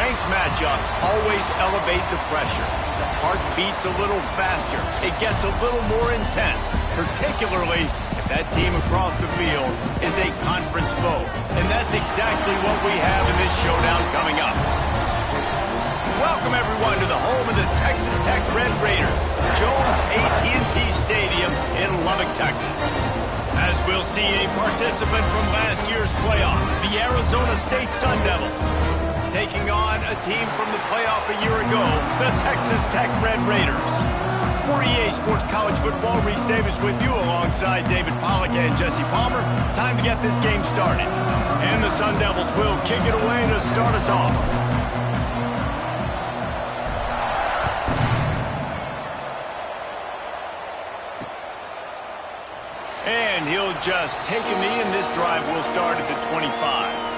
Ranked matchups always elevate the pressure. The heart beats a little faster. It gets a little more intense, particularly if that team across the field is a conference foe. And that's exactly what we have in this showdown coming up. Welcome, everyone, to the home of the Texas Tech Red Raiders, Jones AT&T Stadium in Lubbock, Texas. As we'll see a participant from last year's playoff, the Arizona State Sun Devils, taking on a team from the playoff a year ago, the Texas Tech Red Raiders. For EA Sports College Football, Reese Davis with you alongside David Pollack and Jesse Palmer. Time to get this game started. And the Sun Devils will kick it away to start us off. And he'll just take a knee, and this drive will start at the 25.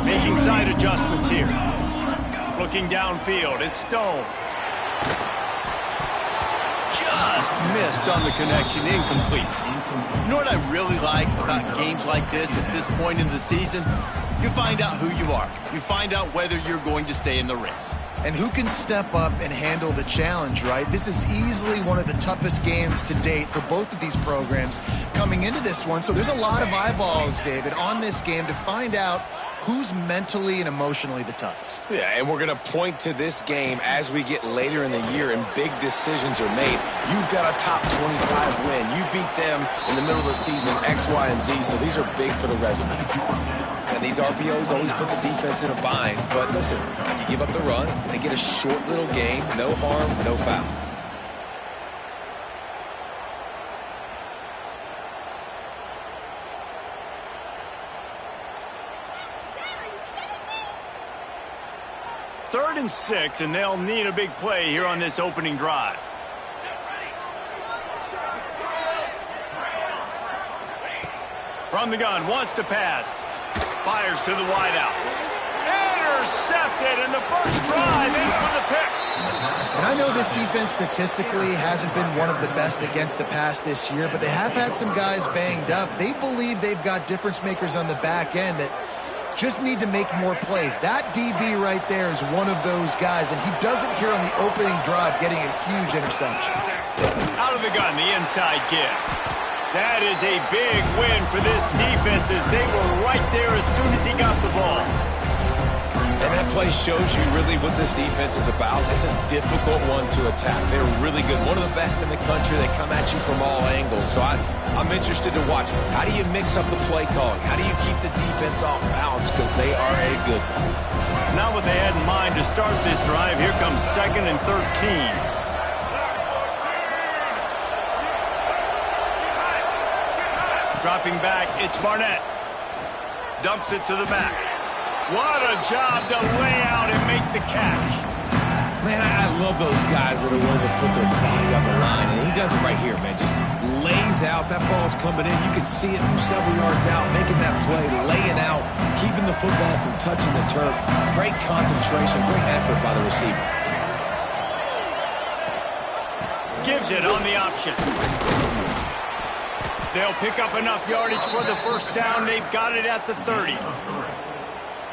Making side adjustments here. Looking downfield, it's Stone. Just missed on the connection, incomplete. You know what I really like about games like this at this point in the season? You find out who you are. You find out whether you're going to stay in the race. And who can step up and handle the challenge, right? This is easily one of the toughest games to date for both of these programs coming into this one. So there's a lot of eyeballs, David, on this game to find out who's mentally and emotionally the toughest. Yeah, and we're going to point to this game as we get later in the year and big decisions are made. You've got a top 25 win. You beat them in the middle of the season, X, Y, and Z, so these are big for the resume. And these RPOs always put the defense in a bind. But listen, you give up the run, they get a short little gain, no harm, no foul. Third and 6, and they'll need a big play here on this opening drive. From the gun, wants to pass. Fires to the wideout. Intercepted, and the first drive ends with a pick. And I know this defense statistically hasn't been one of the best against the pass this year, but they have had some guys banged up. They believe they've got difference makers on the back end that just need to make more plays. That DB right there is one of those guys, and he does it here on the opening drive, getting a huge interception. Out of the gun, the inside give. That is a big win for this defense as they were right there as soon as he got the ball. And that play shows you really what this defense is about. It's a difficult one to attack. They're really good. One of the best in the country. They come at you from all angles. So I'm interested to watch. How do you mix up the play calling? How do you keep the defense off balance? Because they are a good one. Not what they had in mind to start this drive. Here comes 2nd and 13. Dropping back, it's Barnett. Dumps it to the back. What a job to lay out and make the catch. Man, I love those guys that are willing to put their body on the line. And he does it right here, man. Just lays out. That ball's coming in. You can see it from several yards out, making that play, laying out, keeping the football from touching the turf. Great concentration, great effort by the receiver. Gives it on the option. They'll pick up enough yardage for the first down. They've got it at the 30.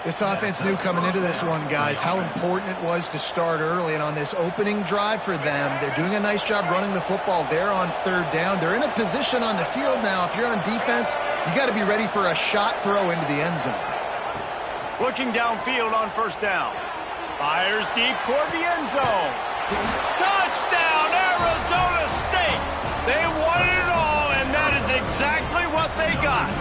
This offense knew coming into this one, guys, how important it was to start early. And on this opening drive for them, they're doing a nice job running the football. They're on 3rd down. They're in a position on the field now. If you're on defense, you got to be ready for a shot throw into the end zone. Looking downfield on 1st down. Fires deep toward the end zone. Touchdown, Arizona State. They won it all, and that is exactly what they got.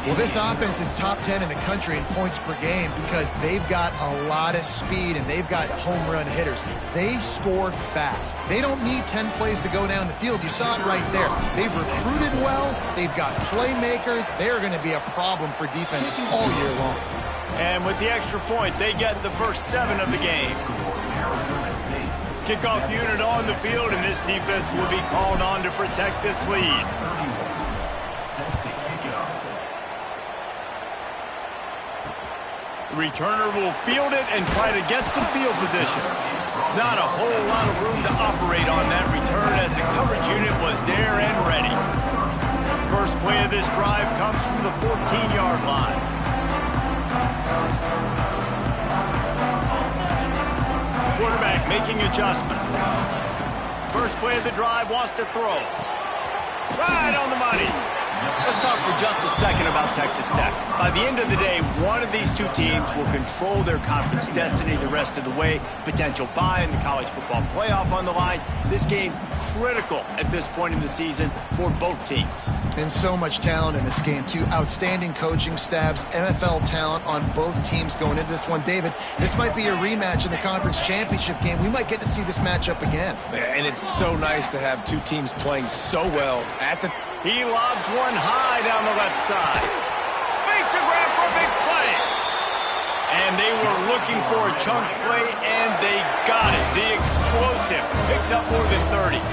Well, this offense is top 10 in the country in points per game because they've got a lot of speed and they've got home run hitters. They score fast. They don't need 10 plays to go down the field. You saw it right there. They've recruited well. They've got playmakers. They're going to be a problem for defenses all year long. And with the extra point, they get the first 7 of the game. Kickoff unit on the field, and this defense will be called on to protect this lead. The returner will field it and try to get some field position. Not a whole lot of room to operate on that return as the coverage unit was there and ready. First play of this drive comes from the 14-yard line. Quarterback making adjustments. First play of the drive wants to throw. Right on the money. Let's talk for just a second about Texas Tech. By the end of the day, one of these two teams will control their conference destiny the rest of the way. Potential bye in the college football playoff on the line. This game critical at this point in the season for both teams. And so much talent in this game, too. Outstanding coaching staffs, NFL talent on both teams going into this one. David, this might be a rematch in the conference championship game. We might get to see this matchup again. And it's so nice to have two teams playing so well at the... He lobs one high down the left side. Makes a grab for a big play. And they were looking for a chunk play, and they got it. The explosive picks up more than 30.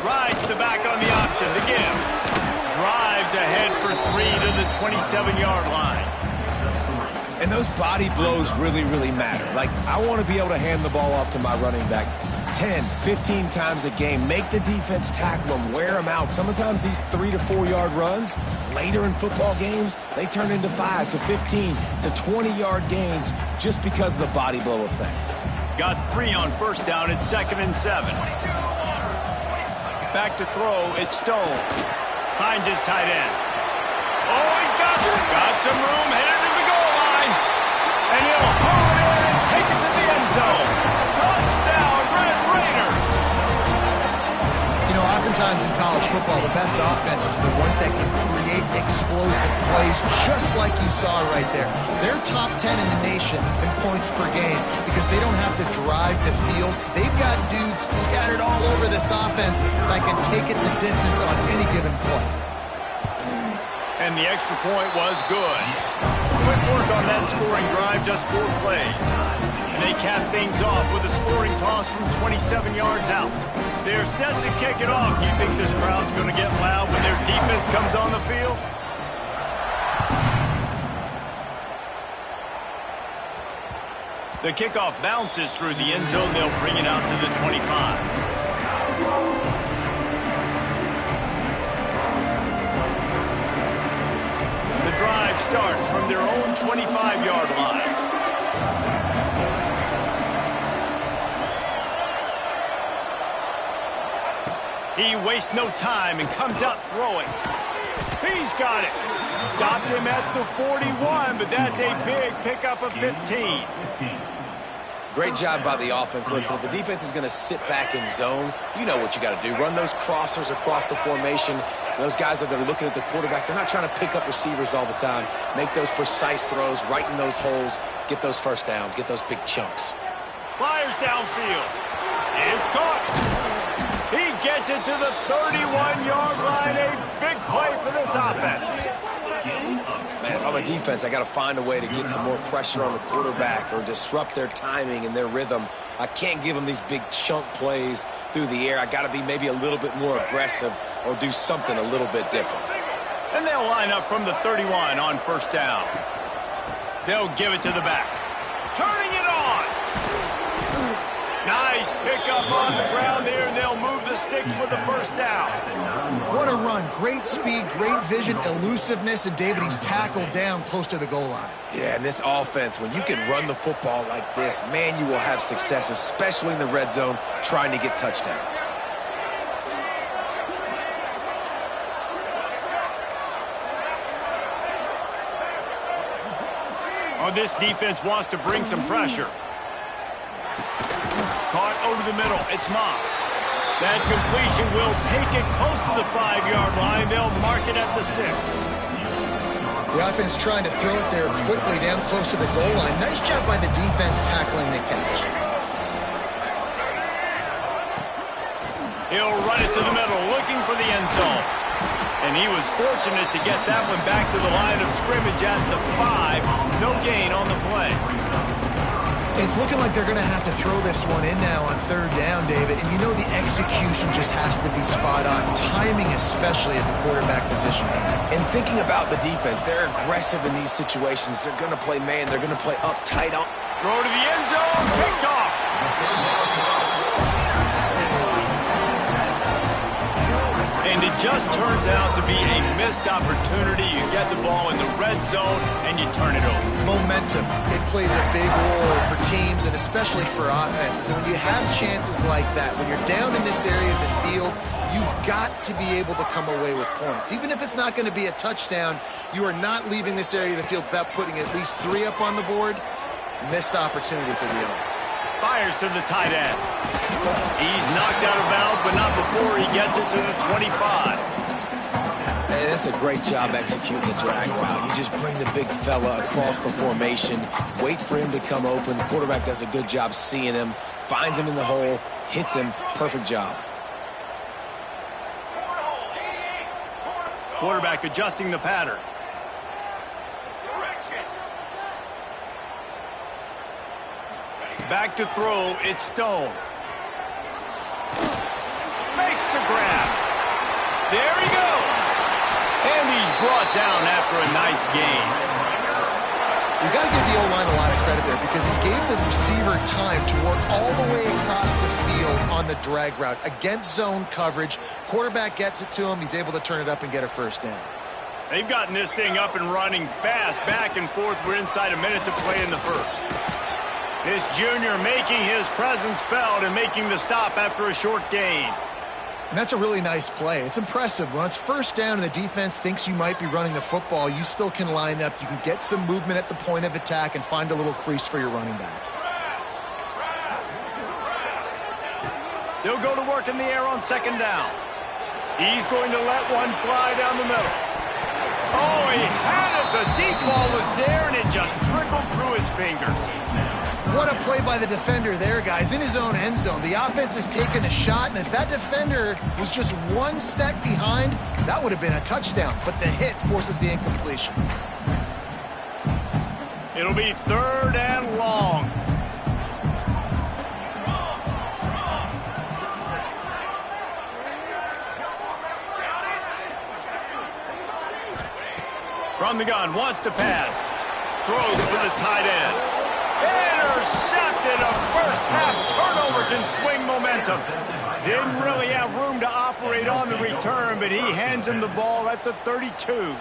Rides the back on the option. The give. Drives ahead for 3 to the 27-yard line. And those body blows really, really matter. Like, I want to be able to hand the ball off to my running back 10, 15 times a game. Make the defense tackle them, wear them out. Sometimes these 3 to 4 yard runs, later in football games, they turn into 5 to 15 to 20-yard gains just because of the body blow effect. Got 3 on first down. It's 2nd and 7. Back to throw. It's Stone. Finds his tight end. Oh, he's got some room headed to the goal line. And he'll haul it in and take it to the end zone. Touchdown, Red Raider. You know, oftentimes in college football, the best offenses are the ones that can create explosive plays, just like you saw right there. They're top 10 in the nation in points per game because they don't have to drive the field. They've got dudes scattered all over this offense that can take it the distance on any given play. And the extra point was good. Quick work on that scoring drive, just 4 plays. And they cap things off with a scoring toss from 27 yards out. They're set to kick it off. You think this crowd's going to get loud when their defense comes on the field? The kickoff bounces through the end zone. They'll bring it out to the 25. Drive starts from their own 25-yard line. He wastes no time and comes out throwing. He's got it. Stopped him at the 41, but that's a big pickup of 15. Great job by the offense. Listen, if the defense is going to sit back in zone, you know what you got to do. Run those crossers across the formation. Those guys that are looking at the quarterback, they're not trying to pick up receivers all the time. Make those precise throws, right in those holes, get those first downs, get those big chunks. Fires downfield. It's caught. He gets it to the 31-yard line. A big play for this offense. Man, if I'm a defense, I got to find a way to get some more pressure on the quarterback or disrupt their timing and their rhythm. I can't give them these big chunk plays through the air. I got to be maybe a little bit more aggressive or do something a little bit different. And they'll line up from the 31 on first down. They'll give it to the back. Turning it on. Nice pickup on the ground there, and they'll move the sticks with the first down. What a run. Great speed, great vision, elusiveness, and David, he's tackled down close to the goal line. Yeah, and this offense, when you can run the football like this, man, you will have success, especially in the red zone, trying to get touchdowns. Oh, this defense wants to bring some pressure. Caught over the middle. It's Moss. That completion will take it close to the 5-yard line. They'll mark it at the 6. The offense trying to throw it there quickly down close to the goal line. Nice job by the defense tackling the catch. He'll run it to the middle, looking for the end zone. And he was fortunate to get that one back to the line of scrimmage at the 5. No gain on the play. It's looking like they're going to have to throw this one in now on third down, David. And you know the execution just has to be spot on. Timing especially at the quarterback position. And thinking about the defense, they're aggressive in these situations. They're going to play man. They're going to play up tight. Throw to the end zone. Picked off. And it just turns out to be a missed opportunity. You get the ball in the red zone, and you turn it over. Momentum. It plays a big role for teams and especially for offenses. And when you have chances like that, when you're down in this area of the field, you've got to be able to come away with points. Even if it's not going to be a touchdown, you are not leaving this area of the field without putting at least 3 up on the board. Missed opportunity for the owner. Fires to the tight end. He's knocked out of bounds, but not before he gets it to the 25. And that's a great job executing the drag route. You just bring the big fella across the formation, wait for him to come open. The quarterback does a good job seeing him, finds him in the hole, hits him. Perfect job. Quarterback adjusting the pattern. Back to throw, it's Stone. Makes the grab. There he goes. And he's brought down after a nice gain. You've got to give the O-line a lot of credit there because he gave the receiver time to work all the way across the field on the drag route. Against zone coverage, quarterback gets it to him. He's able to turn it up and get a first down. They've gotten this thing up and running fast, back and forth. We're inside a minute to play in the first. This junior making his presence felt and making the stop after a short gain. And that's a really nice play. It's impressive. When it's first down and the defense thinks you might be running the football, you still can line up. You can get some movement at the point of attack and find a little crease for your running back. They'll go to work in the air on second down. He's going to let one fly down the middle. Oh, he had it. The deep ball was there, and it just trickled through his fingers. What a play by the defender there, guys, in his own end zone. The offense has taken a shot, and if that defender was just one step behind, that would have been a touchdown. But the hit forces the incompletion. It'll be third and long. From the gun, wants to pass. Throws for the tight end. Intercepted. A first-half turnover can swing momentum. Didn't really have room to operate on the return, but he hands him the ball at the 32.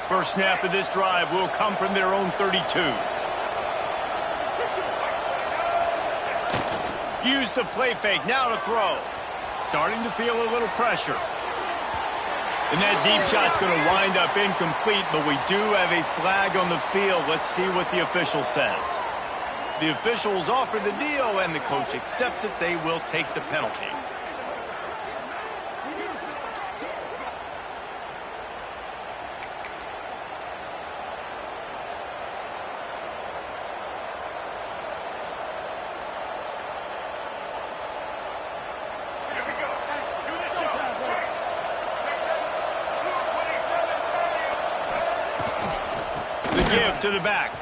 First snap of this drive will come from their own 32. Use the play fake, now to throw. Starting to feel a little pressure. And that deep shot's going to wind up incomplete, but we do have a flag on the field. Let's see what the official says. The officials offer the deal, and the coach accepts it. They will take the penalty. Give to the back.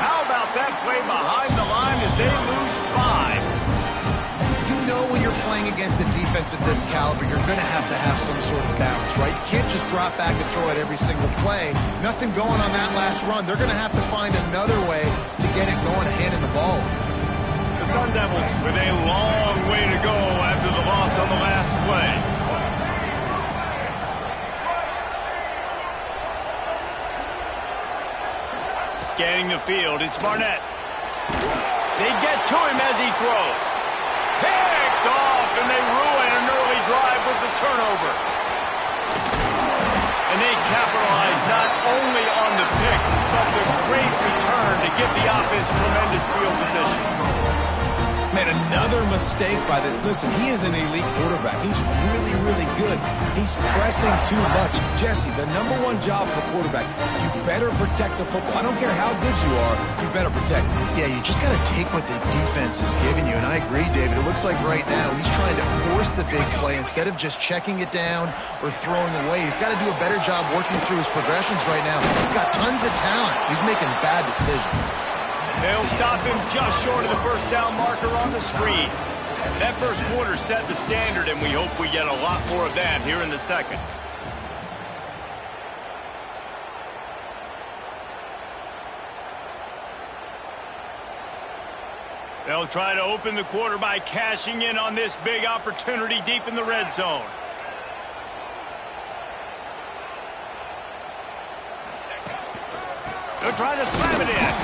How about that play behind the line as they lose 5? You know when you're playing against a defense of this caliber, you're going to have some sort of balance, right? You can't just drop back and throw it every single play. Nothing going on that last run. They're going to have to find another way to get it going and handing the ball. The Sun Devils with a long way to go after the loss on the last play. Scanning the field, it's Barnett. They get to him as he throws. Picked off, and they ruin an early drive with the turnover. And they capitalize not only on the pick, but the great return to give the offense tremendous field position. Man, another mistake by this. Listen, he is an elite quarterback. He's really, really good. He's pressing too much. Jesse, the #1 job for quarterback, you better protect the football. I don't care how good you are, you better protect it. Yeah, you just got to take what the defense is giving you, and I agree, David. It looks like right now he's trying to force the big play instead of just checking it down or throwing away. He's got to do a better job working through his progressions right now. He's got tons of talent. He's making bad decisions. They'll stop him just short of the first down marker on the screen. That first quarter set the standard, and we hope we get a lot more of that here in the second. They'll try to open the quarter by cashing in on this big opportunity deep in the red zone. They'll try to slam it in.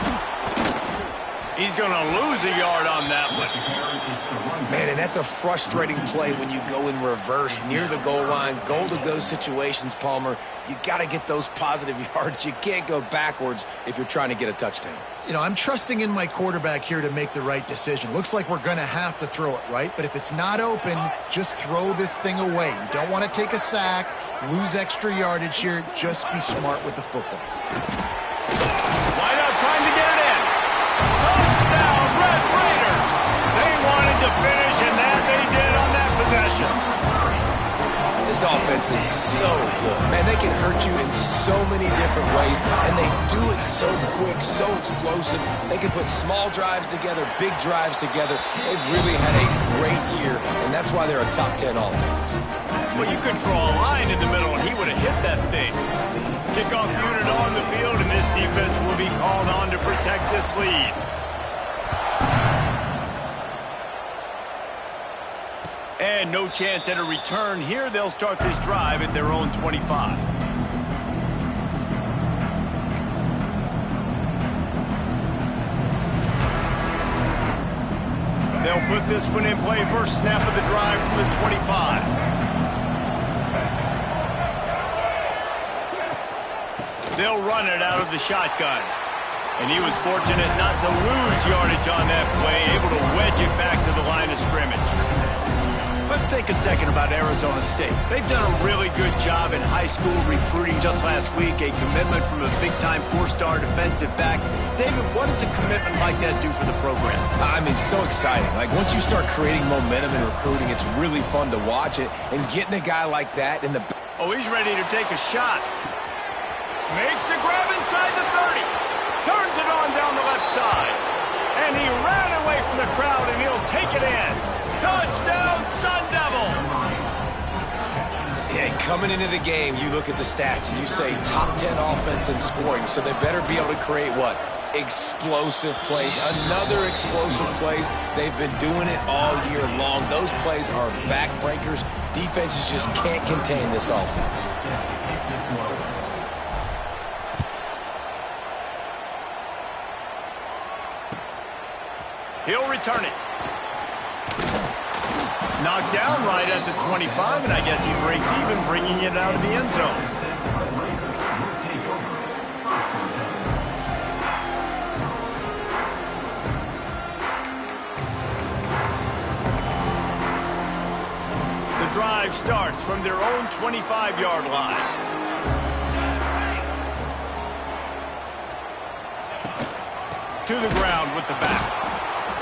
He's going to lose a yard on that one. Man, and that's a frustrating play when you go in reverse near the goal line. Goal-to-go situations, Palmer, you got to get those positive yards. You can't go backwards if you're trying to get a touchdown. You know, I'm trusting in my quarterback here to make the right decision. Looks like we're going to have to throw it, right? But if it's not open, just throw this thing away. You don't want to take a sack, lose extra yardage here. Just be smart with the football. Wide out trying to get it in. Touchdown, Red Raider. They wanted to finish, and that they did on that possession. This offense is so good. Man, they can hurt you in so many different ways, and they do it so quick, so explosive. They can put small drives together, big drives together. They've really had a great year, and that's why they're a top 10 offense. Well, you could draw a line in the middle, and he would have hit that thing. Kickoff unit on the field, and this defense will be called on to protect this lead. And no chance at a return here. They'll start this drive at their own 25. They'll put this one in play. First snap of the drive from the 25. They'll run it out of the shotgun. And he was fortunate not to lose yardage on that play, able to wedge it back to the line of scrimmage. Let's take a second about Arizona State. They've done a really good job in high school recruiting. Just last week, a commitment from a big-time 4-star defensive back. David, what does a commitment like that do for the program? I mean, so exciting. Like, once you start creating momentum in recruiting, it's really fun to watch it. And getting a guy like that in the... Oh, he's ready to take a shot. Makes the grab inside the 30. Turns it on down the left side. And he ran away from the crowd, and he'll take it in. Touchdown, Sun Devils! Yeah, coming into the game, you look at the stats, and you say top 10 offense in scoring, so they better be able to create what? Explosive plays. Another explosive plays. They've been doing it all year long. Those plays are backbreakers. Defenses just can't contain this offense. He'll return it. Knocked down right at the 25, and I guess he breaks even, bringing it out of the end zone. The drive starts from their own 25-yard line. To the ground with the back.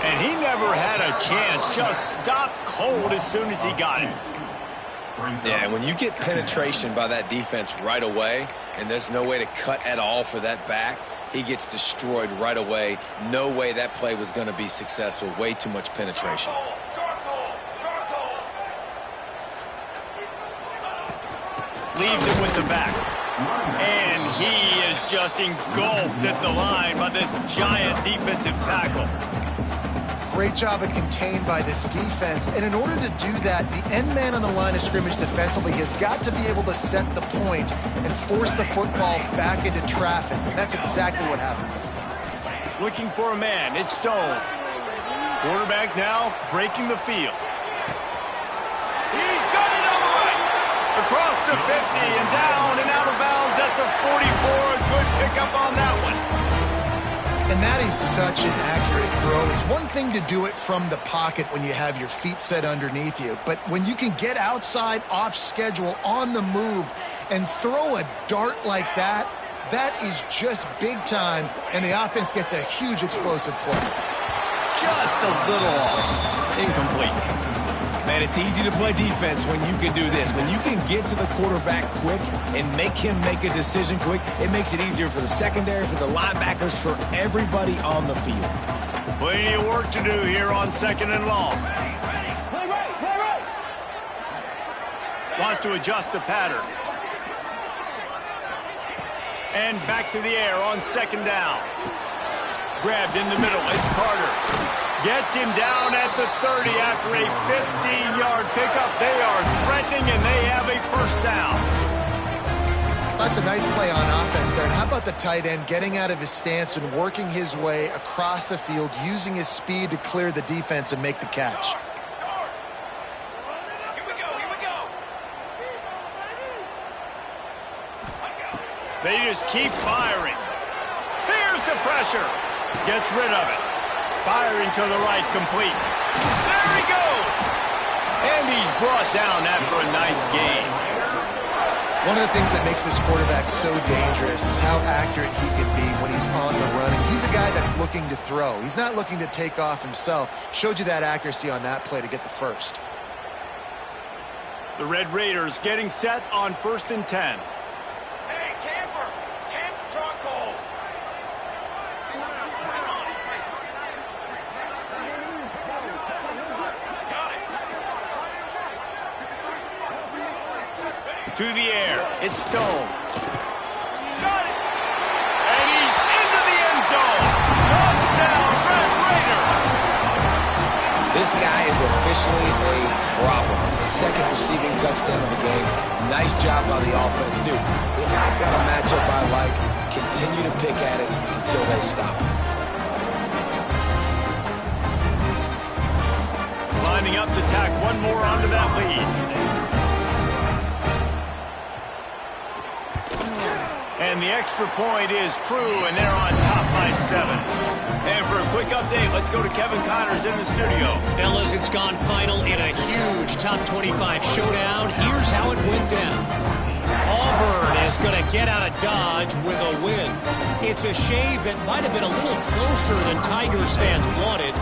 And he never had a chance, just stopped cold as soon as he got it. Yeah, when you get penetration by that defense right away, and there's no way to cut at all for that back, he gets destroyed right away. No way that play was going to be successful. Way too much penetration. Leaves it with the back. And he is just engulfed at the line by this giant defensive tackle. Great job of contained by this defense. And in order to do that, the end man on the line of scrimmage defensively has got to be able to set the point and force the football back into traffic. And that's exactly what happened. Looking for a man. It's Stone. Quarterback now breaking the field. He's got it on the right. Across the 50 and down and out of bounds at the 44. A good pickup on that one. And that is such an accurate throw. It's one thing to do it from the pocket when you have your feet set underneath you, but when you can get outside, off schedule, on the move, and throw a dart like that, that is just big time, and the offense gets a huge explosive play. Just a little off. Incomplete. Man, it's easy to play defense when you can do this. When you can get to the quarterback quick and make him make a decision quick, it makes it easier for the secondary, for the linebackers, for everybody on the field. Plenty of work to do here on 2nd and long. Wants to adjust the pattern. And back to the air on 2nd down. Grabbed in the middle. It's Carter. Gets him down at the 30 after a 15-yard pickup. They are threatening, and they have a first down. That's a nice play on offense there. And how about the tight end getting out of his stance and working his way across the field, using his speed to clear the defense and make the catch. They just keep firing. Here's the pressure. Gets rid of it. Firing to the right, complete. There he goes! And he's brought down after a nice gain. One of the things that makes this quarterback so dangerous is how accurate he can be when he's on the run. And he's a guy that's looking to throw. He's not looking to take off himself. Showed you that accuracy on that play to get the first. The Red Raiders getting set on 1st and 10. To the air. It's Stone. Got it. And he's into the end zone. Touchdown, Red Raiders. This guy is officially a problem. His 2nd receiving touchdown of the game. Nice job by the offense, dude. If I've got a matchup I like, continue to pick at it until they stop. Lining up to tack one more onto that lead. And the extra point is true, and they're on top by 7. And for a quick update, let's go to Kevin Connors in the studio. Fellas, it's gone final in a huge top 25 showdown. Here's how it went down. Auburn is going to get out of Dodge with a win. It's a shave that might have been a little closer than Tigers fans wanted,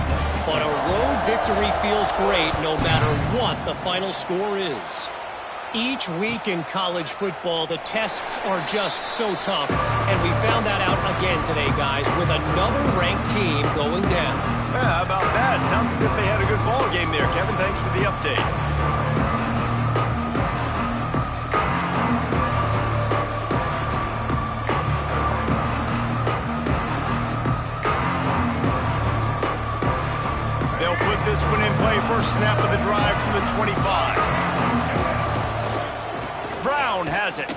but a road victory feels great no matter what the final score is. Each week in college football, the tests are just so tough, and we found that out again today, guys, with another ranked team going down. Yeah, how about that? Sounds as if they had a good ball game there. Kevin, thanks for the update. They'll put this one in play. First snap of the drive from the 25. Brown has it.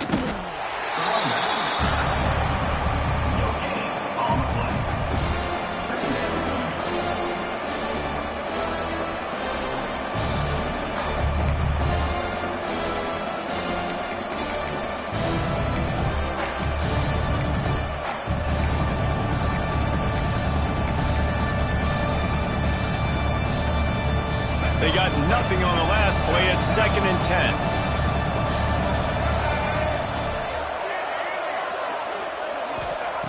They got nothing on the last play. It's 2nd and 10.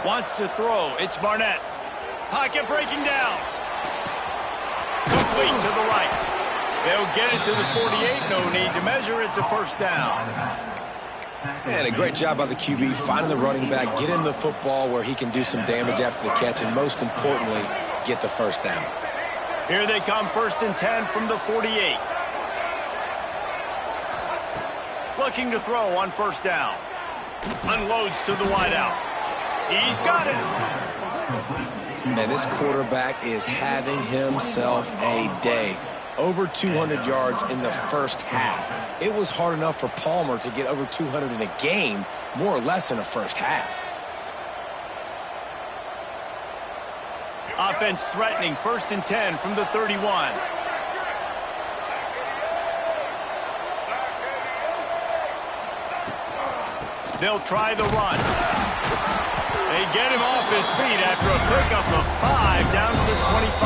Wants to throw. It's Barnett. Pocket breaking down. Complete to the right. They'll get it to the 48. No need to measure. It's a first down. Man, a great job by the QB, finding the running back, get him the football where he can do some damage after the catch, and most importantly, get the first down. Here they come, 1st and 10 from the 48. Looking to throw on 1st down. Unloads to the wideout. He's got it. Man, this quarterback is having himself a day. Over 200 yards in the first half. It was hard enough for Palmer to get over 200 in a game, more or less in a first half. Offense threatening, 1st and 10 from the 31. They'll try the run. They get him off his feet after a pickup of 5 down to the 25.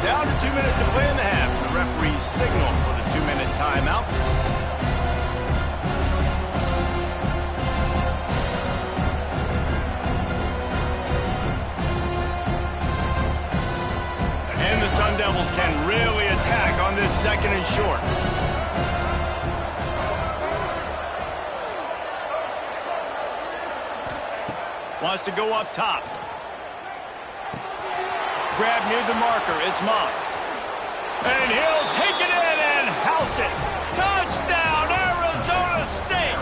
Down to 2 minutes to play in the half. The referee signal for the 2-minute timeout. And the Sun Devils can really attack on this 2nd and short. Wants to go up top. Grab near the marker. It's Moss. And he'll take it in and house it. Touchdown, Arizona State!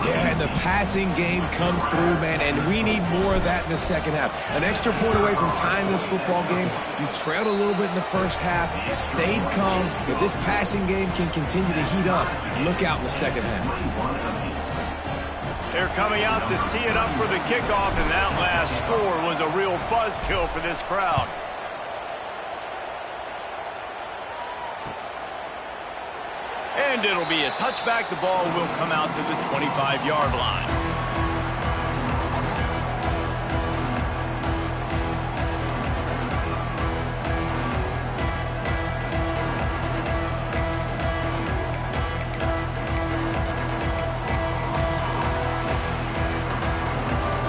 Yeah, and the passing game comes through, man, and we need more of that in the second half. An extra point away from tying this football game. You trailed a little bit in the first half, stayed calm. If this passing game can continue to heat up, look out in the second half. They're coming out to tee it up for the kickoff, and that last score was a real buzzkill for this crowd. And it'll be a touchback. The ball will come out to the 25-yard line.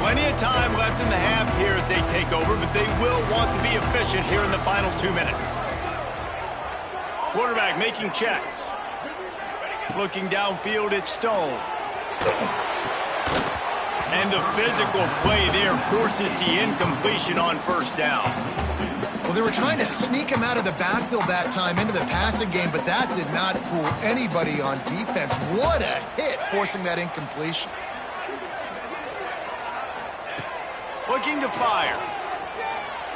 Plenty of time left in the half here as they take over, but they will want to be efficient here in the final 2 minutes. Quarterback making checks. Looking downfield, it's Stone. And the physical play there forces the incompletion on first down. Well, they were trying to sneak him out of the backfield that time into the passing game, but that did not fool anybody on defense. What a hit, forcing that incompletion. Looking to fire.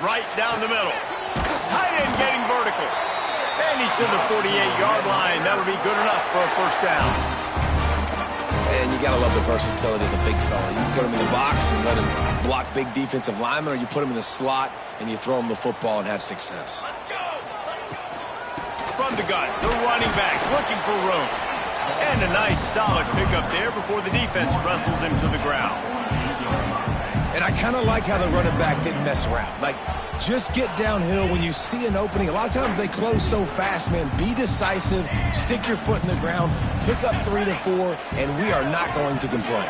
Right down the middle. Tight end getting vertical. And he's to the 48-yard line. That'll be good enough for a first down. And you got to love the versatility of the big fella. You can put him in the box and let him block big defensive linemen, or you put him in the slot and you throw him the football and have success. From the gun, the running back looking for room. And a nice solid pickup there before the defense wrestles him to the ground. And I kind of like how the running back didn't mess around. Like, just get downhill when you see an opening. A lot of times they close so fast, man. Be decisive, stick your foot in the ground, pick up 3 to 4, and we are not going to complain.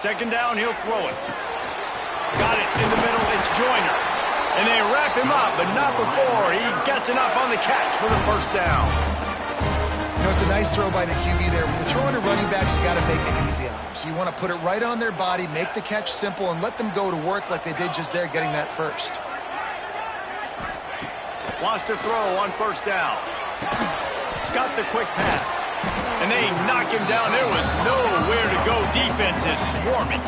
Second down, he'll throw it. Got it in the middle, it's Joyner. And they wrap him up, but not before he gets enough on the catch for the first down. You know, it's a nice throw by the QB there. When you're throwing to running backs, you got to make it easy on them. So you want to put it right on their body, make the catch simple, and let them go to work like they did just there, getting that first. Wants to throw on first down. Got the quick pass. And they knock him down. There was nowhere to go. Defense is swarming.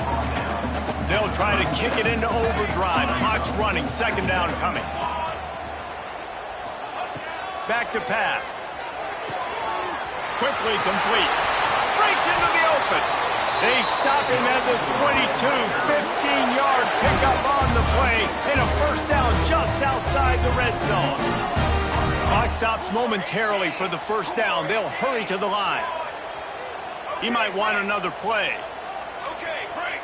They'll try to kick it into overdrive. Clock's running. Second down coming. Back to pass. Quickly complete. Breaks into the open. They stop him at the 22, 15-yard pickup on the play, and a first down just outside the red zone. Clock stops momentarily for the first down. They'll hurry to the line. He might want another play. Okay, break.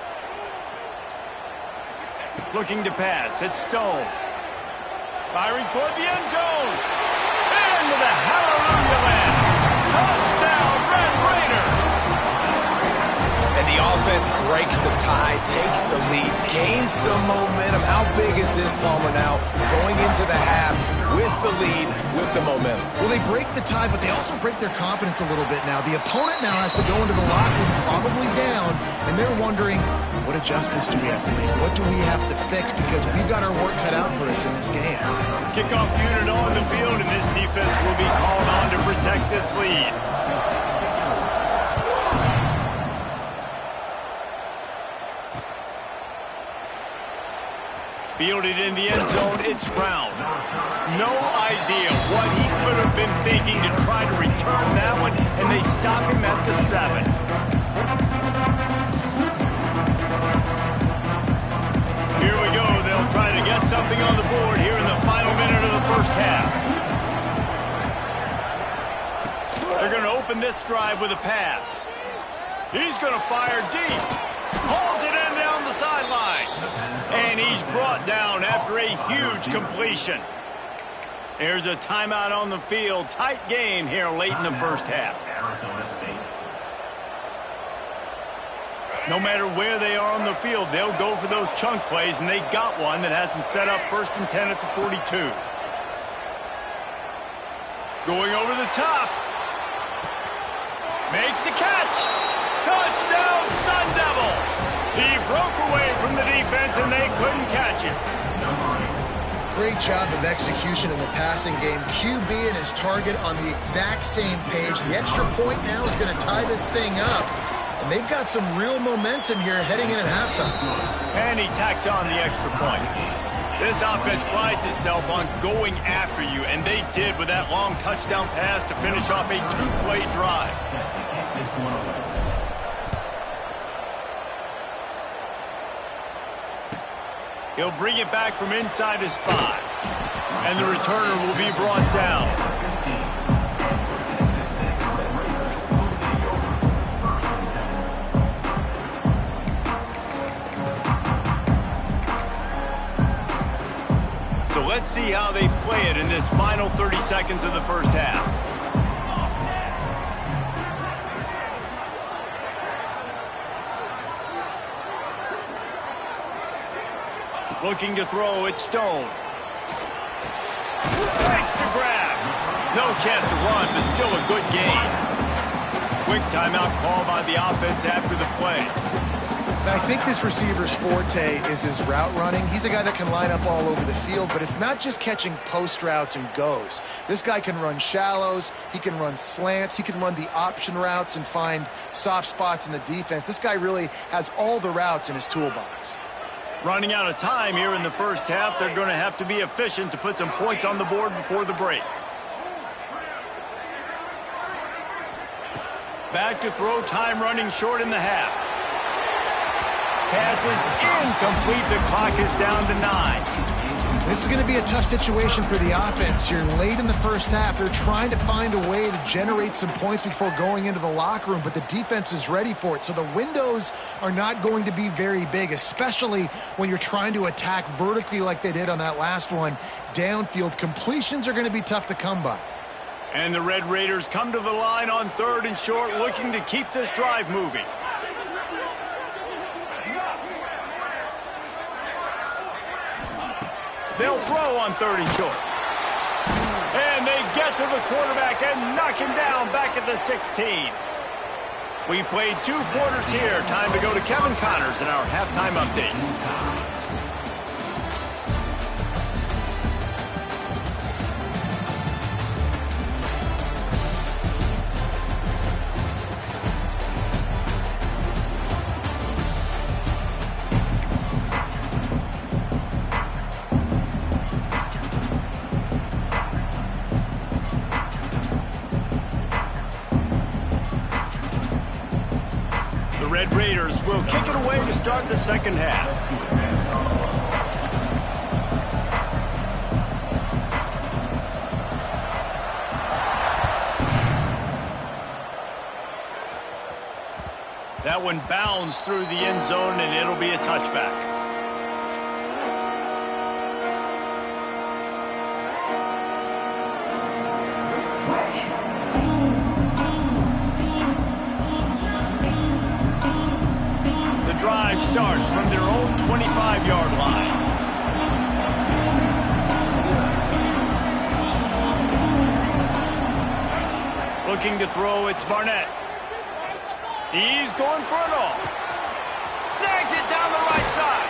Looking to pass. It's Stone. Firing toward the end zone. Into the hallelujah land. Touchdown, Red Raider! And the offense breaks the tie, takes the lead, gains some momentum. How big is this, Palmer, now? Going into the half with the lead, with the momentum. Well, they break the tie, but they also break their confidence a little bit now. The opponent now has to go into the locker room, probably down, and they're wondering, what adjustments do we have to make? What do we have to fix? Because we've got our work cut out for us in this game. Kickoff unit on the field, and this defense will be called on to protect this lead. Fielded in the end zone, it's Brown. No idea what he could have been thinking to try to return that one, and they stop him at the 7. Here we go. They'll try to get something on the board here in the final minute of the first half. They're going to open this drive with a pass. He's going to fire deep. Hauls it in down the sideline. And he's brought down after a huge completion. There's a timeout on the field. Tight game here late in the first half. No matter where they are on the field, they'll go for those chunk plays, and they got one that has them set up 1st and 10 at the 42. Going over the top. Makes the catch. Touchdown, Sun Devils. He broke away from the defense, and they couldn't catch him. Great job of execution in the passing game. QB and his target on the exact same page. The extra point now is going to tie this thing up. And they've got some real momentum here heading in at halftime. And he tacks on the extra point. This offense prides itself on going after you, and they did with that long touchdown pass to finish off a 2-play drive. He'll bring it back from inside his 5. And the returner will be brought down. So let's see how they play it in this final 30 seconds of the first half. Looking to throw, it's Stone. Takes the grab. No chance to run, but still a good gain. Quick timeout call by the offense after the play. I think this receiver's forte is his route running. He's a guy that can line up all over the field, but it's not just catching post routes and goes. This guy can run shallows, he can run slants, he can run the option routes and find soft spots in the defense. This guy really has all the routes in his toolbox. Running out of time here in the first half, they're going to have to be efficient to put some points on the board before the break. Back to throw, time running short in the half. Pass is incomplete. The clock is down to 9. This is going to be a tough situation for the offense here. Late in the first half, they're trying to find a way to generate some points before going into the locker room, but the defense is ready for it. So the windows are not going to be very big, especially when you're trying to attack vertically like they did on that last one. Downfield completions are going to be tough to come by. And the Red Raiders come to the line on 3rd and short, looking to keep this drive moving. They'll throw on 3rd and short. And they get to the quarterback and knock him down back at the 16. We've played 2 quarters here. Time to go to Kevin Connors in our halftime update. Red Raiders will kick it away to start the second half. That one bounds through the end zone, and it'll be a touchback. Drive starts from their own 25-yard line. Looking to throw, it's Barnett. He's going for it all. Snags it down the right side.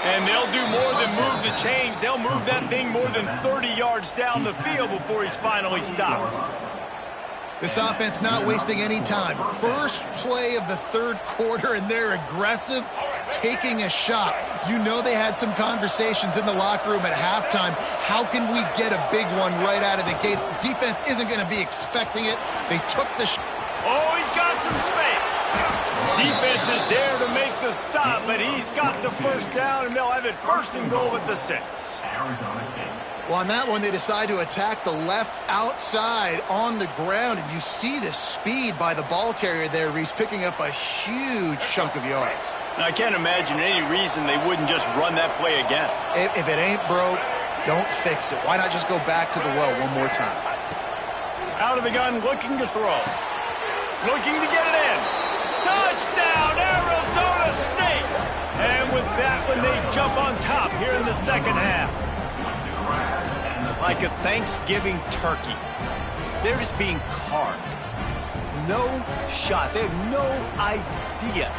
And they'll do more than move the chains. They'll move that thing more than 30 yards down the field before he's finally stopped. This offense not wasting any time. First play of the 3rd quarter, and they're aggressive, taking a shot. You know they had some conversations in the locker room at halftime. How can we get a big one right out of the gate? Defense isn't going to be expecting it. They took the shot. Oh, he's got some space. Defense is there to make the stop, but he's got the first down, and they'll have it 1st and goal at the 6. Well, on that one, they decide to attack the left outside on the ground, and you see the speed by the ball carrier there, Reese, picking up a huge chunk of yards. Now, I can't imagine any reason they wouldn't just run that play again. If it ain't broke, don't fix it. Why not just go back to the well one more time? Out of the gun, looking to throw. Looking to get it in. Touchdown, Arizona State! And with that one, they jump on top here in the second half. Like a Thanksgiving turkey, they're just being carved. No shot. They have no idea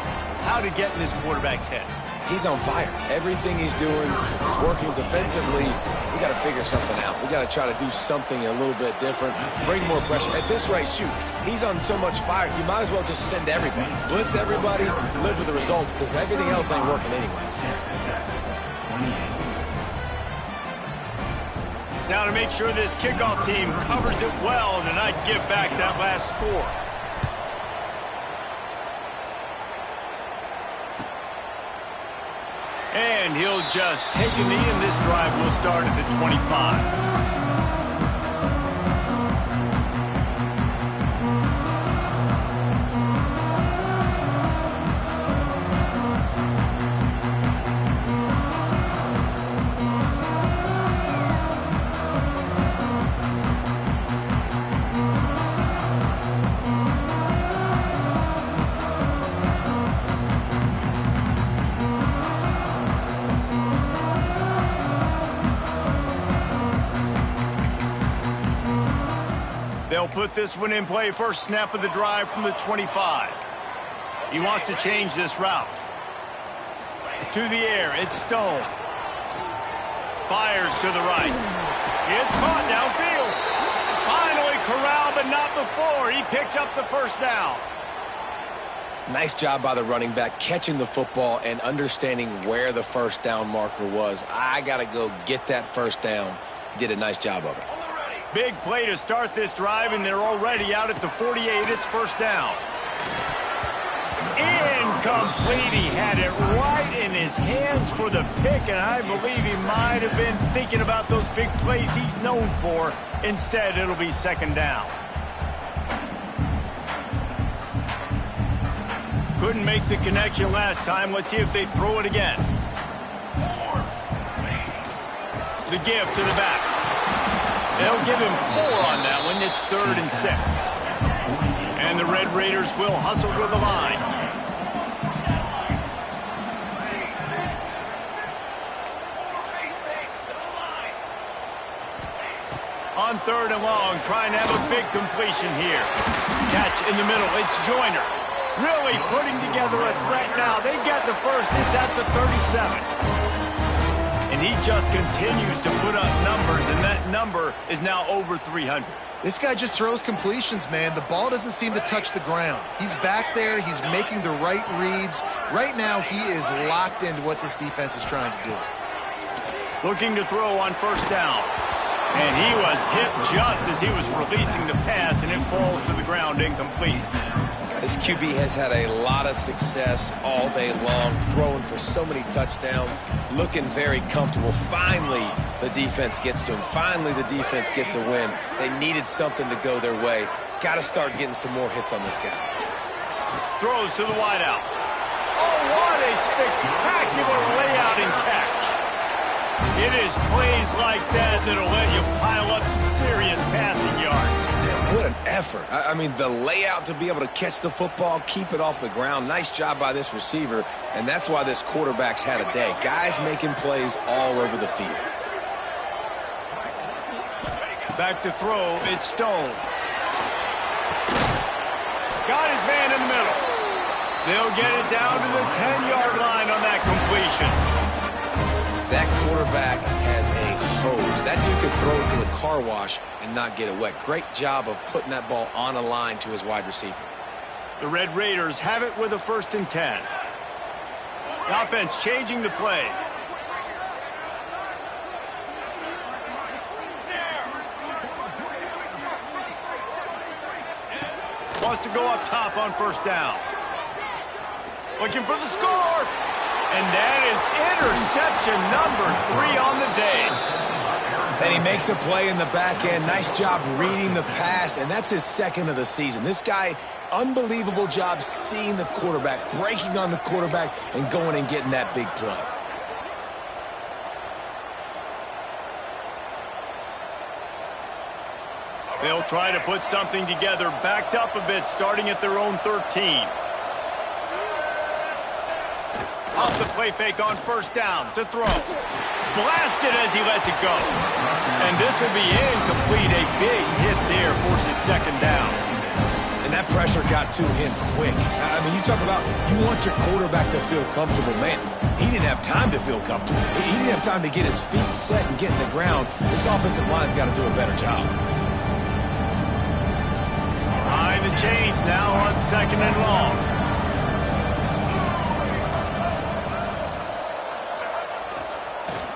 how to get in this quarterback's head. He's on fire. Everything he's doing is working defensively. We got to figure something out. We got to try to do something a little bit different, bring more pressure. At this rate, shoot, he's on so much fire, you might as well just send everybody. Blitz everybody, live with the results, because everything else ain't working anyways. Now to make sure this kickoff team covers it well to not give back that last score. And he'll just take a knee, and this drive will start at the 25. They'll put this one in play. First snap of the drive from the 25. He wants to change this route. To the air, it's Stone. Fires to the right. It's caught downfield. Finally corralled, but not before. He picks up the first down. Nice job by the running back, catching the football and understanding where the first down marker was. I got to go get that first down. He did a nice job of it. Big play to start this drive, and they're already out at the 48. It's first down. Incomplete. He had it right in his hands for the pick, and I believe he might have been thinking about those big plays he's known for. Instead, it'll be second down. Couldn't make the connection last time. Let's see if they throw it again. The give to the back. They'll give him 4 on that one. It's 3rd and 6. And the Red Raiders will hustle to the line. On 3rd and long, trying to have a big completion here. Catch in the middle. It's Joyner. Really putting together a threat now. They get the first. It's at the 37. And he just continues to put up numbers, and that number is now over 300. This guy just throws completions, man. The ball doesn't seem to touch the ground. He's back there. He's making the right reads. Right now, he is locked into what this defense is trying to do. Looking to throw on first down. And he was hit just as he was releasing the pass, and it falls to the ground incomplete. This QB has had a lot of success all day long, throwing for so many touchdowns, looking very comfortable. Finally, the defense gets to him. Finally, the defense gets a win. They needed something to go their way. Got to start getting some more hits on this guy. Throws to the wideout. Oh, what a spectacular layout and catch. It is plays like that that'll let you pile up some serious passing yards. Man, what an effort. I mean, the layout to be able to catch the football, keep it off the ground. Nice job by this receiver, and that's why this quarterback's had a day. Guys making plays all over the field. Back to throw, it's Stone. Got his man in the middle. They'll get it down to the 10-yard line on that completion. That quarterback has a hose. That dude could throw it through a car wash and not get it wet. Great job of putting that ball on a line to his wide receiver. The Red Raiders have it with a 1st and 10. The offense changing the play. Wants to go up top on first down. Looking for the score. And that is interception number 3 on the day. And he makes a play in the back end. Nice job reading the pass, and that's his second of the season. This guy, unbelievable job seeing the quarterback, breaking on the quarterback, and going and getting that big play. They'll try to put something together, backed up a bit, starting at their own 13. Off the play fake on first down to throw. Blasted as he lets it go. And this will be incomplete. A big hit there forces second down. And that pressure got to him quick. I mean, you talk about you want your quarterback to feel comfortable. Man, he didn't have time to feel comfortable. He didn't have time to get his feet set and get in the ground. This offensive line's got to do a better job. Behind the chains now on second and long.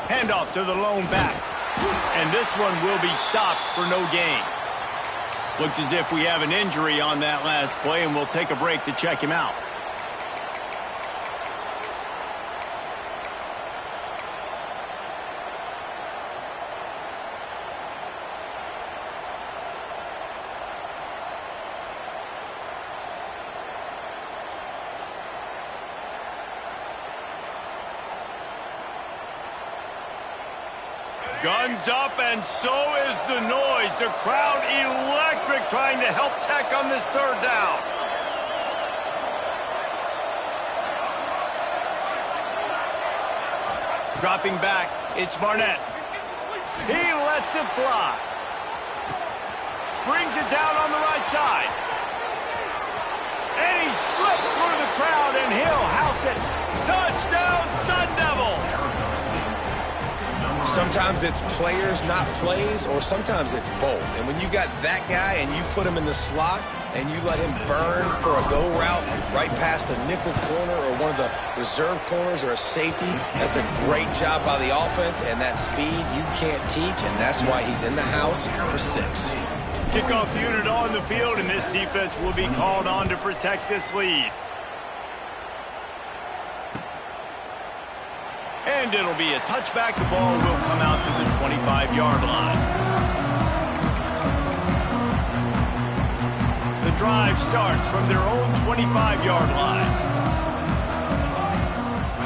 Handoff to the lone back. And this one will be stopped for no gain. Looks as if we have an injury on that last play, and we'll take a break to check him out. Guns up, and so is the noise. The crowd electric, trying to help Tech on this third down. Dropping back, it's Barnett. He lets it fly. Brings it down on the right side. And he slipped through the crowd, and he'll house it. Touchdown, Sun Devils! Sometimes it's players, not plays, or sometimes it's both. And when you got that guy and you put him in the slot and you let him burn for a go route right past a nickel corner or one of the reserve corners or a safety, that's a great job by the offense, and that speed you can't teach, and that's why he's in the house for 6. Kickoff unit on the field, and this defense will be called on to protect this lead. And it'll be a touchback. The ball will come out to the 25-yard line. The drive starts from their own 25-yard line.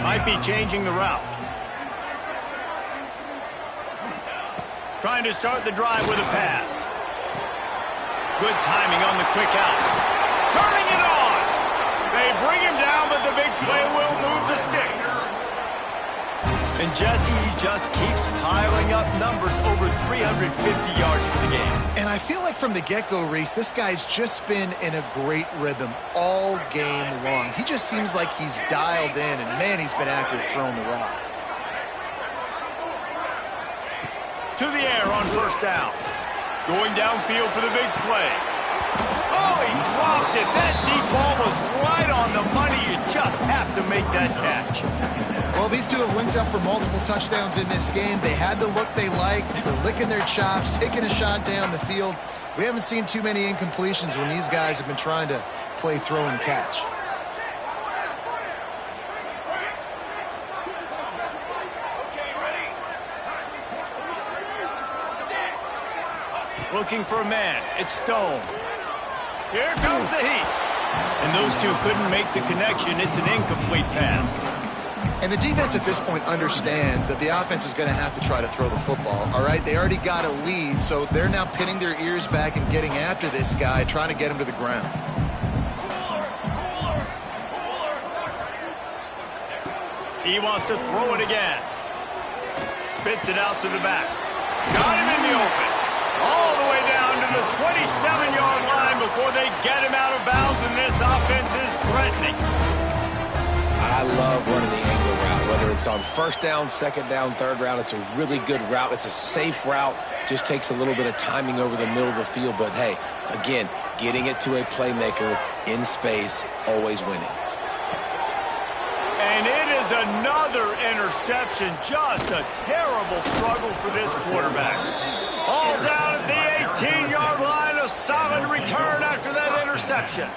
Might be changing the route. Trying to start the drive with a pass. Good timing on the quick out. Turning it on. They bring him down, but the big play will move the sticks. And Jesse, he just keeps piling up numbers, over 350 yards for the game. And I feel like from the get-go, Reese, this guy's just been in a great rhythm all game long. He just seems like he's dialed in, and man, he's been accurate throwing the rock. To the air on first down. Going downfield for the big play. Oh, he dropped it. That deep ball was right on the money. You just have to make that catch. Well, these two have linked up for multiple touchdowns in this game. They had the look they liked. They were licking their chops, taking a shot down the field. We haven't seen too many incompletions when these guys have been trying to play throw and catch. Looking for a man. It's Stone. Here comes the heat. And those two couldn't make the connection. It's an incomplete pass. And the defense at this point understands that the offense is going to have to try to throw the football, all right? They already got a lead, so they're now pinning their ears back and getting after this guy, trying to get him to the ground. He wants to throw it again. Spits it out to the back. Got him in the open. All the way down to the 27-yard line before they get him out of bounds, and this offense is threatening. I love running the angle route, whether it's on first down, second down, third route. It's a really good route. It's a safe route. Just takes a little bit of timing over the middle of the field. But, hey, again, getting it to a playmaker in space, always winning. And it is another interception. Just a terrible struggle for this quarterback. All down at the 18-yard line. A solid return after that interception.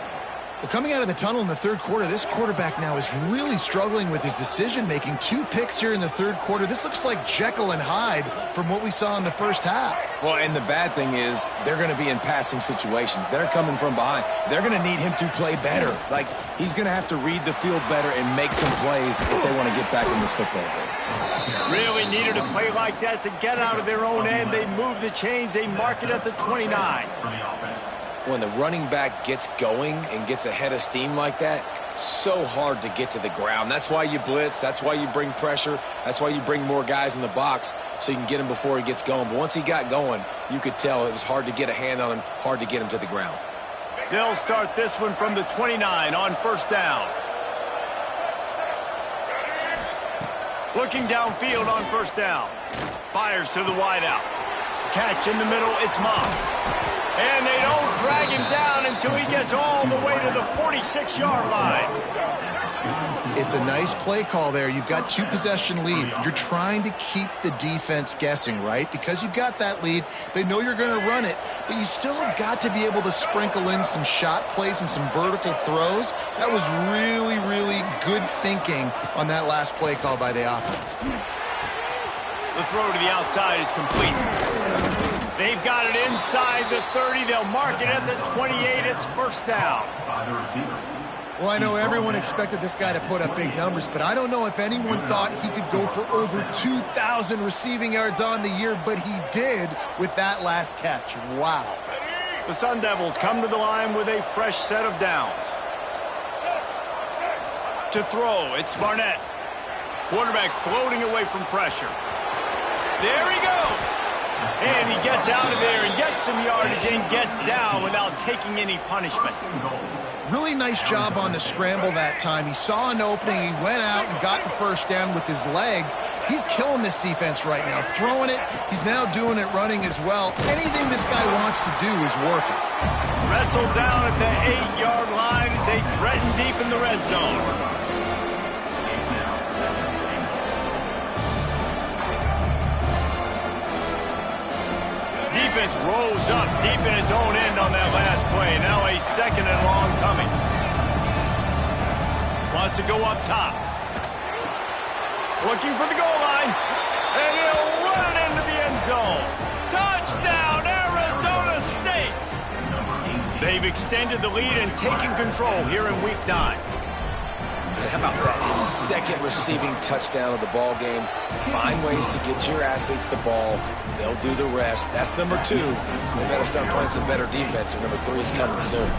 Well, coming out of the tunnel in the third quarter, this quarterback now is really struggling with his decision-making. 2 picks here in the third quarter. This looks like Jekyll and Hyde from what we saw in the first half. Well, and the bad thing is they're going to be in passing situations. They're coming from behind. They're going to need him to play better. Like, he's going to have to read the field better and make some plays if they want to get back in this football game. Really needed a play like that to get out of their own end. They move the chains. They mark it at the 29. When the running back gets going and gets ahead of steam like that, so hard to get to the ground. That's why you blitz. That's why you bring pressure. That's why you bring more guys in the box so you can get him before he gets going. But once he got going, you could tell it was hard to get a hand on him, hard to get him to the ground. They'll start this one from the 29 on first down. Looking downfield on first down. Fires to the wideout. Catch in the middle, it's Moss. And they don't drag him down until he gets all the way to the 46-yard line. It's a nice play call there. You've got 2-possession lead. You're trying to keep the defense guessing, right? Because you've got that lead. They know you're going to run it, but you still have got to be able to sprinkle in some shot plays and some vertical throws. That was really, really good thinking on that last play call by the offense. The throw to the outside is complete. They've got it inside the 30. They'll mark it at the 28. It's first down. Well, I know everyone expected this guy to put up big numbers, but I don't know if anyone thought he could go for over 2,000 receiving yards on the year, but he did with that last catch. Wow. The Sun Devils come to the line with a fresh set of downs. To throw, it's Barnett. Quarterback floating away from pressure. There he goes. And he gets out of there and gets some yardage and gets down without taking any punishment. Really nice job on the scramble that time. He saw an opening, he went out and got the first down with his legs. He's killing this defense right now, throwing it. He's now doing it running as well. Anything this guy wants to do is working. Wrestled down at the 8-yard line as they threaten deep in the red zone. Defense rolls up deep in its own end on that last play. Now a second and long coming. Wants to go up top. Looking for the goal line. And he'll run it into the end zone. Touchdown, Arizona State! They've extended the lead and taken control here in Week 9. How about that? His second receiving touchdown of the ball game. Find ways to get your athletes the ball. They'll do the rest. That's number 2. They better start playing some better defense, or number 3 is coming soon.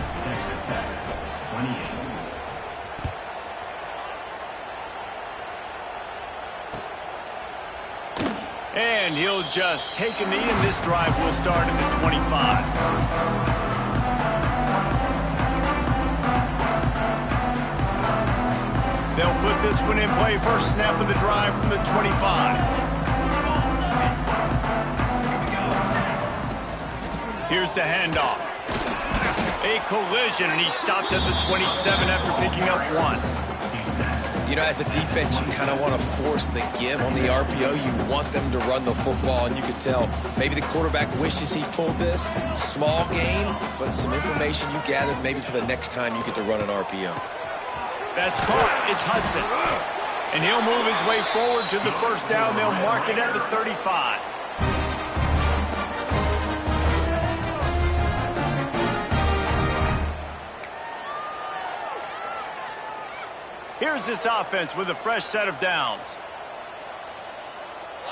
And he'll just take a knee, and this drive will start in the 25. They'll put this one in play. First snap of the drive from the 25. Here's the handoff. A collision, and he stopped at the 27 after picking up 1. You know, as a defense, you kind of want to force the give on the RPO. You want them to run the football, and you can tell maybe the quarterback wishes he pulled this. Small gain, but some information you gathered maybe for the next time you get to run an RPO. That's caught. It's Hudson. And he'll move his way forward to the first down. They'll mark it at the 35. Here's this offense with a fresh set of downs.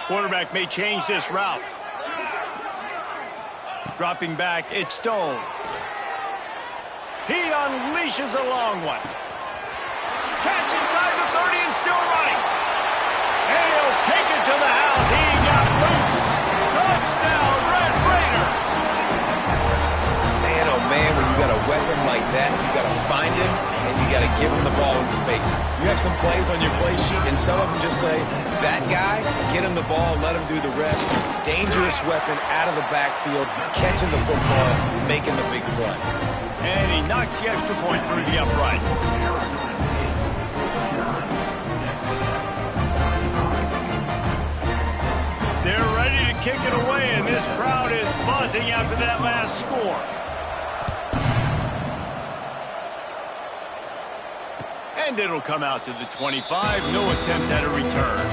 Quarterback may change this route. Dropping back, it's Stone. He unleashes a long one. Catch inside the 30 and still running. And he'll take it to the house. He got loose. Touchdown, Red Raiders. Man, oh man, when you got a weapon like that, you got to find him and you got to give him the ball in space. You have some plays on your play sheet, and some of them just say, that guy, get him the ball, let him do the rest. Dangerous weapon out of the backfield, catching the football, making the big play. And he knocks the extra point through the uprights. They're ready to kick it away, and this crowd is buzzing after that last score. And it'll come out to the 25. No attempt at a return.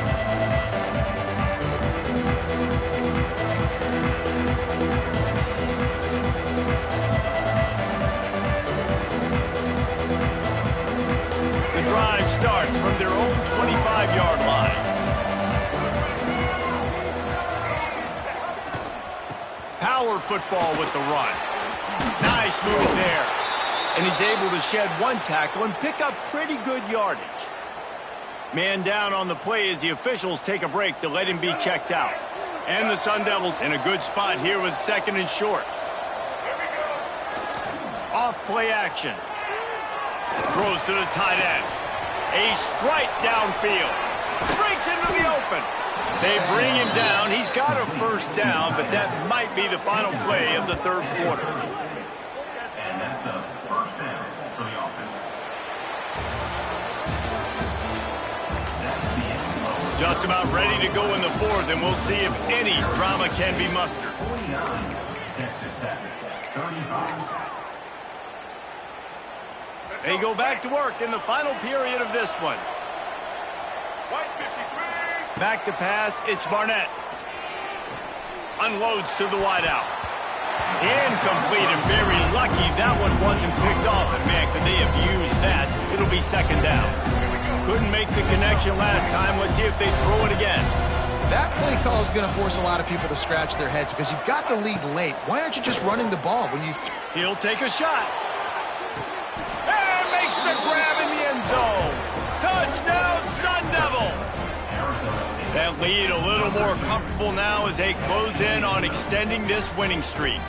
The drive starts from their own 25-yard line. Power football with the run. Nice move there. And he's able to shed one tackle and pick up pretty good yardage. Man down on the play as the officials take a break to let him be checked out. And the Sun Devils in a good spot here with 2nd and short. Off play action. Throws to the tight end. A strike downfield. Breaks into the open. They bring him down. He's got a first down, but that might be the final play of the 3rd quarter. And that's a first down for the offense. Just about ready to go in the 4th, and we'll see if any drama can be mustered. 49, Texas Tech, 35. They go back to work in the final period of this one. Back to pass, it's Barnett. Unloads to the wideout. Incomplete and very lucky that one wasn't picked off. And man, could they have used that? It'll be 2nd down. Couldn't make the connection last time. Let's see if they throw it again. That play call is going to force a lot of people to scratch their heads because you've got the lead late. Why aren't you just running the ball when you... He'll take a shot. And makes the grab in the end zone. Touchdown, Sun Devils. That lead a little more comfortable now as they close in on extending this winning streak.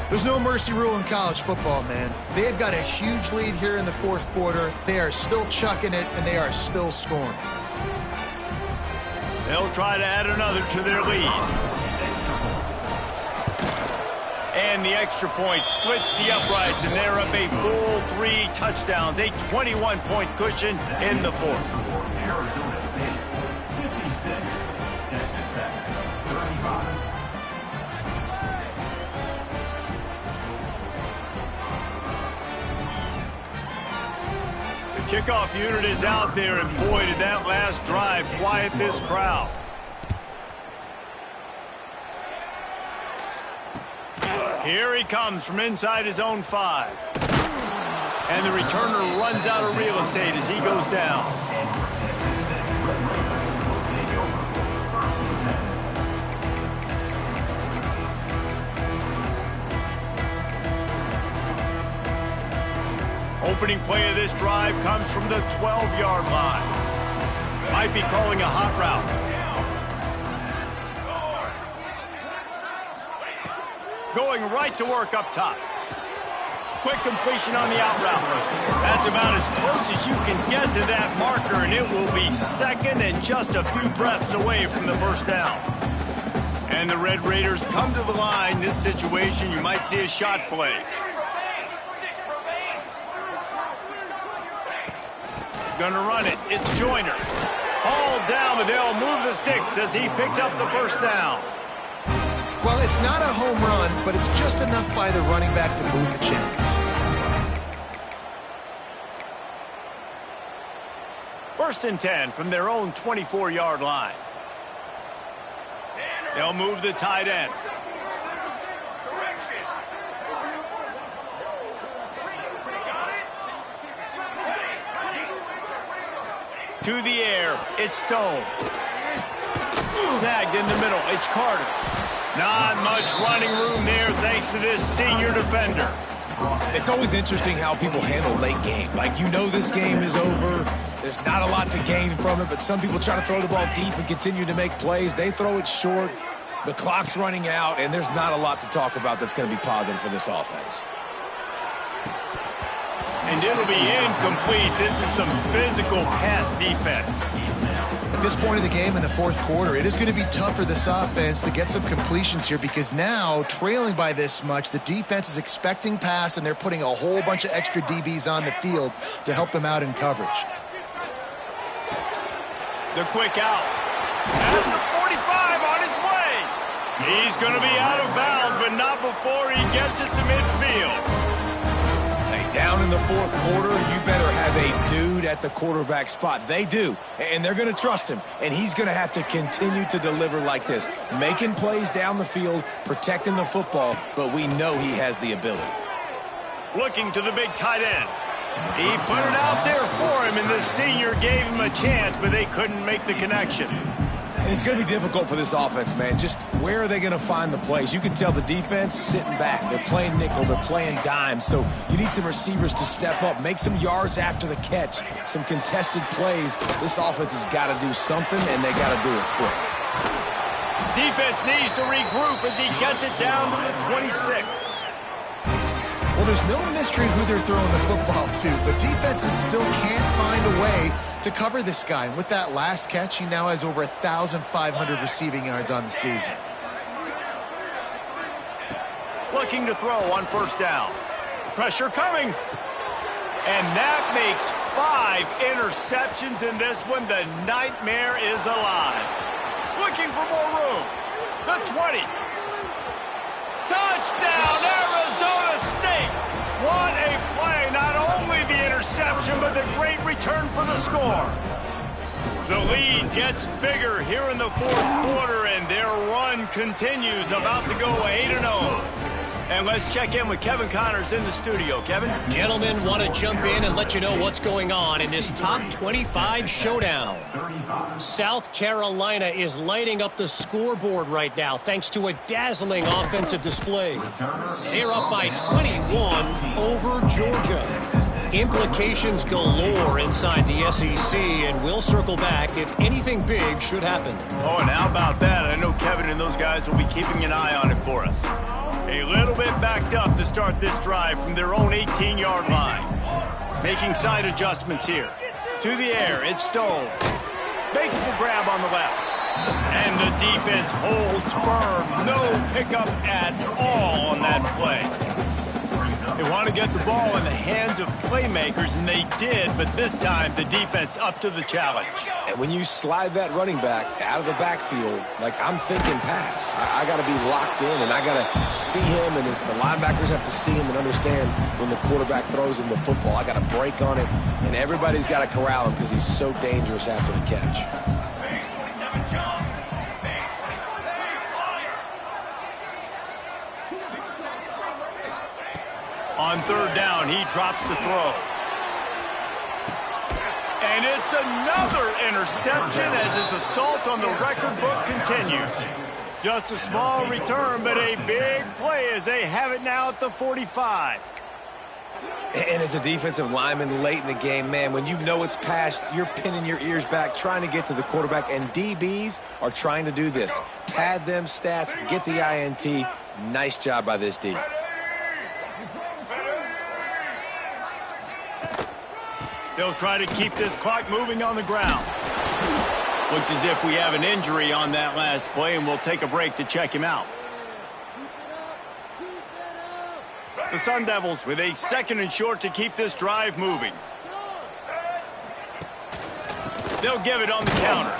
There's no mercy rule in college football, man. They've got a huge lead here in the 4th quarter. They are still chucking it, and they are still scoring. They'll try to add another to their lead. And the extra point splits the uprights, and they're up a full 3 touchdowns, a 21-point cushion in the 4th. Arizona State, 56, Texas Tech, 35. The kickoff unit is out there, and boy, did that last drive quiet this crowd. Here he comes from inside his own 5. And the returner runs out of real estate as he goes down. Opening play of this drive comes from the 12-yard line. Might be calling a hot route. Going right to work up top. Quick completion on the out route. That's about as close as you can get to that marker, and it will be 2nd and just a few breaths away from the first down. And the Red Raiders come to the line. This situation, you might see a shot play. Gonna run it. It's Joyner. Hauled down, but they'll move the sticks as he picks up the first down. Well, it's not a home run, but it's just enough by the running back to move the chains. 1st and 10 from their own 24-yard line. They'll move the tight end. To the air, it's Stone. Snagged in the middle, it's Carter. Not much running room there thanks to this senior defender. It's always interesting how people handle late game. Like, you know this game is over. There's not a lot to gain from it, but some people try to throw the ball deep and continue to make plays. They throw it short. The clock's running out, and there's not a lot to talk about that's going to be positive for this offense. And it'll be incomplete. This is some physical pass defense. At this point of the game in the 4th quarter, it is going to be tough for this offense to get some completions here because now, trailing by this much, the defense is expecting pass, and they're putting a whole bunch of extra DBs on the field to help them out in coverage. The quick out. At the 45 on his way. He's going to be out of bounds, but not before he gets it to midfield. Down in the 4th quarter, you better have have a dude at the quarterback spot. They do, and they're going to trust him, and he's going to have to continue to deliver like this, making plays down the field, protecting the football, but we know he has the ability. Looking to the big tight end. He put it out there for him, and the senior gave him a chance, but they couldn't make the connection. And it's going to be difficult for this offense, man. Just where are they going to find the plays? You can tell the defense sitting back. They're playing nickel. They're playing dime. So you need some receivers to step up, make some yards after the catch, some contested plays. This offense has got to do something, and they got to do it quick. Defense needs to regroup as he gets it down to the 26. Well, there's no mystery who they're throwing the football to, but defenses still can't find a way to cover this guy. And with that last catch, he now has over 1,500 receiving yards on the season. Looking to throw on first down. Pressure coming. And that makes 5 interceptions in this one. The nightmare is alive. Looking for more room. The 20. Touchdown, Arizona State. What a play. Not only the interception, but the great return for the score. The lead gets bigger here in the fourth quarter, and their run continues, about to go 8-0. And let's check in with Kevin Connors in the studio. Kevin? Gentlemen, want to jump in and let you know what's going on in this top 25 showdown. South Carolina is lighting up the scoreboard right now thanks to a dazzling offensive display. They're up by 21 over Georgia. Implications galore inside the SEC, and we'll circle back if anything big should happen. Oh, and how about that? I know Kevin and those guys will be keeping an eye on it for us. A little bit backed up to start this drive from their own 18-yard line. Making side adjustments here. To the air, it's Stone. Makes the grab on the left. And the defense holds firm. No pickup at all on that play. They want to get the ball in the hands of playmakers, and they did, but this time the defense up to the challenge. And when you slide that running back out of the backfield, like I'm thinking pass, I got to be locked in, and I got to see him, and the linebackers have to see him and understand when the quarterback throws him the football. I got to break on it, and everybody's got to corral him because he's so dangerous after the catch. On third down, he drops the throw. And it's another interception as his assault on the record book continues. Just a small return, but a big play as they have it now at the 45. And as a defensive lineman late in the game, man, when you know it's past, you're pinning your ears back, trying to get to the quarterback, and DBs are trying to do this. Pad them stats, get the INT. Nice job by this D. They'll try to keep this clock moving on the ground. Looks as if we have an injury on that last play, and we'll take a break to check him out. The Sun Devils with a second and short to keep this drive moving. They'll give it on the counter.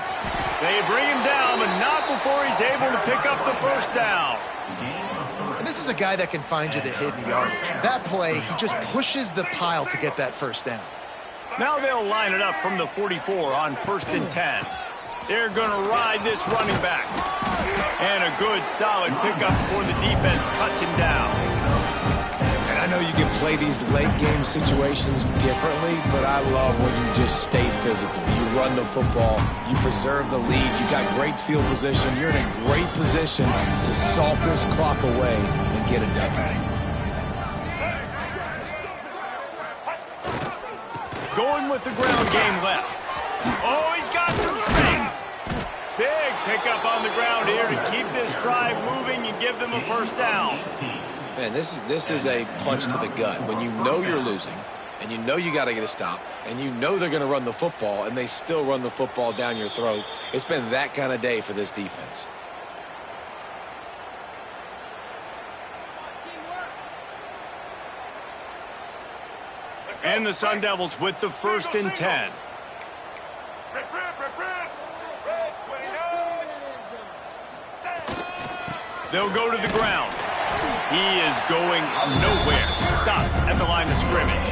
They bring him down, but not before he's able to pick up the first down. And this is a guy that can find you the hidden yardage. That play, he just pushes the pile to get that first down. Now they'll line it up from the 44 on 1st and 10. They're going to ride this running back. And a good, solid pickup before the defense cuts him down. And I know you can play these late-game situations differently, but I love when you just stay physical. You run the football. You preserve the lead. You got great field position. You're in a great position to salt this clock away and get it done. Going with the ground game left. Oh, he's got some space. Big pickup on the ground here to keep this drive moving and give them a first down. Man, this is a punch to the gut. When you know you're losing, and you know you got to get a stop, and you know they're going to run the football, and they still run the football down your throat. It's been that kind of day for this defense. And the Sun Devils with the 1st and 10. They'll go to the ground. He is going nowhere. Stop at the line of scrimmage.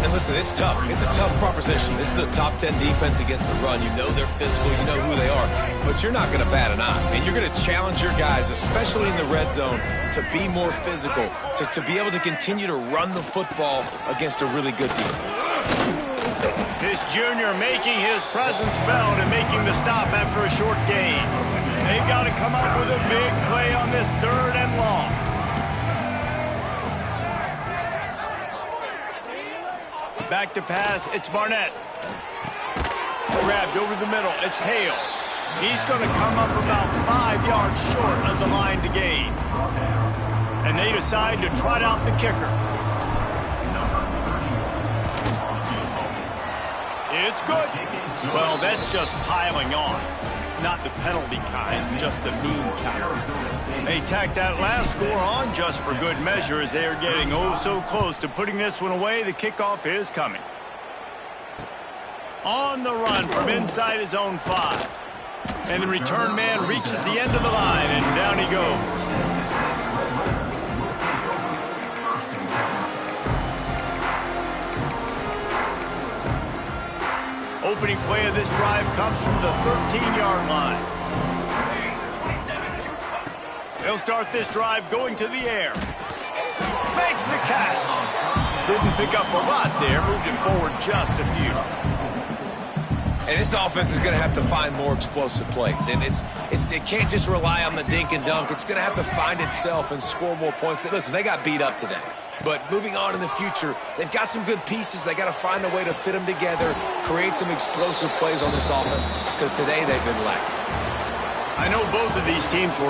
And Listen, it's tough. It's a tough proposition. This is a top 10 defense against the run. You know they're physical. You know who they are. But you're not going to bat an eye. And you're going to challenge your guys, especially in the red zone, to be more physical, to be able to continue to run the football against a really good defense. This junior making his presence felt and making the stop after a short gain. They've got to come up with a big play on this 3rd and long. Back to pass, it's Barnett. Grabbed over the middle, it's Hale. He's going to come up about 5 yards short of the line to gain. And they decide to trot out the kicker. It's good. Well, that's just piling on. Not the penalty kind, just the mean kind. They tack that last score on just for good measure as they are getting oh so close to putting this one away. The kickoff is coming. On the run from inside his own 5. And the return man reaches the end of the line, and down he goes. Opening play of this drive comes from the 13-yard line. They'll start this drive going to the air. Makes the catch. Didn't pick up a lot there, moved it forward just a few. And this offense is going to have to find more explosive plays. And it can't just rely on the dink and dunk. It's going to have to find itself and score more points. Listen, they got beat up today. But moving on in the future, they've got some good pieces. They got to find a way to fit them together, create some explosive plays on this offense, because today they've been lacking. I know both of these teams were